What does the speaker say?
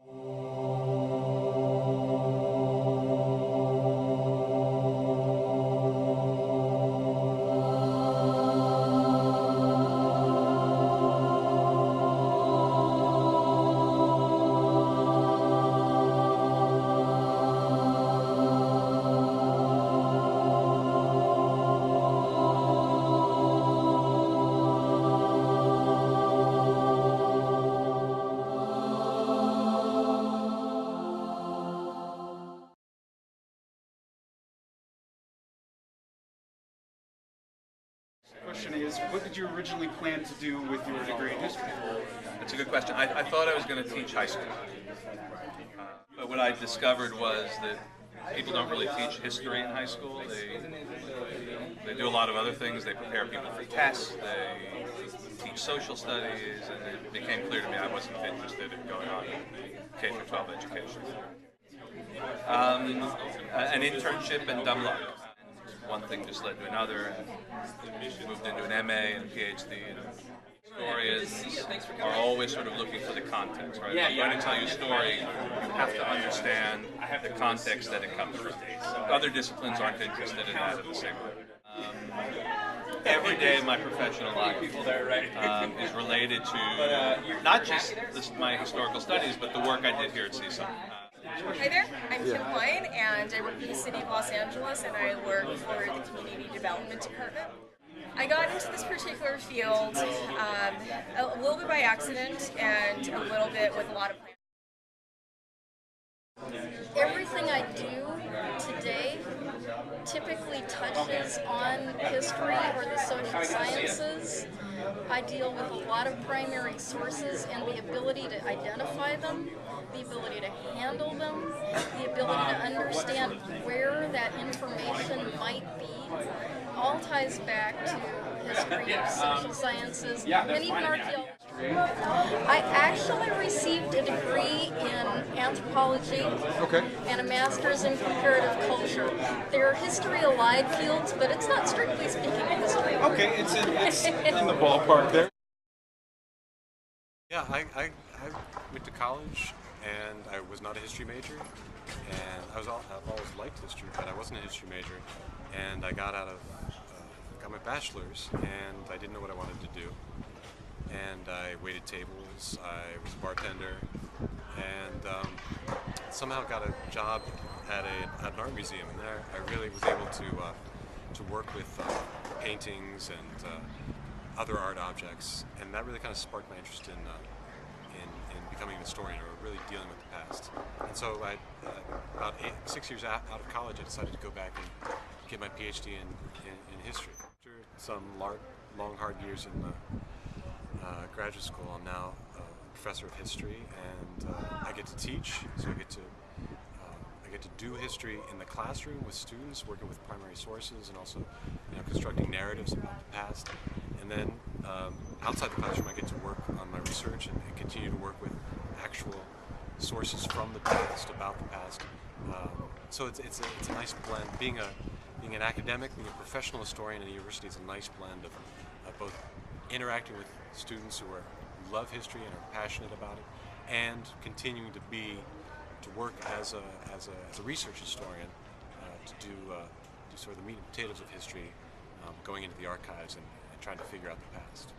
The question is, what did you originally plan to do with your degree in history? That's a good question. I thought I was going to teach high school. But what I discovered was that people don't really teach history in high school. They do a lot of other things. They prepare people for tests. They teach social studies. And it became clear to me I wasn't interested in going on K-12 education. An internship and dumb luck. One thing just led to another, and moved into an MA and a PhD. Historians are always sort of looking for the context, right? If I'm going to tell you a story, you have to understand the context that it comes from. Other disciplines aren't interested in that in the same way. Every day of my professional life is related to not just my historical studies, but the work I did here at CSUN. Hi there, I'm Kim Klein, and I work for the City of Los Angeles, and I work for the Community Development Department. I got into this particular field a little bit by accident and a little bit with a lot of planning. Everything I do today typically touches on history or the social sciences. I deal with a lot of primary sources and the ability to identify them, the ability to handle them, the ability to understand where that information might be, all ties back to history, social sciences, and even archaeology. I actually received a degree in anthropology and a master's in comparative culture. They're history-allied fields, but it's not strictly speaking history. Okay, it's in the ballpark there. Yeah, I went to college and I was not a history major, and I've always liked history, but I wasn't a history major, and I got my bachelor's, and I didn't know what I wanted to do, and I waited tables, I was a bartender, and somehow got a job at an art museum, and there I really was able to work with paintings and other art objects, and that really kind of sparked my interest in becoming an historian, or really dealing with the past. And so about 6 years out of college, I decided to go back and get my PhD in history. After some long, hard years in graduate school, I'm now a professor of history, and I get to teach, so I get to do history in the classroom with students, working with primary sources, and also constructing narratives about the past. And then outside the classroom, I get to work on my research and continue to work with actual sources from the past, about the past. So it's a nice blend. Being an academic, being a professional historian at a university is a nice blend of both interacting with students who love history and are passionate about it, and continuing to work as a research historian to do sort of the meat and potatoes of history, going into the archives and trying to figure out the past.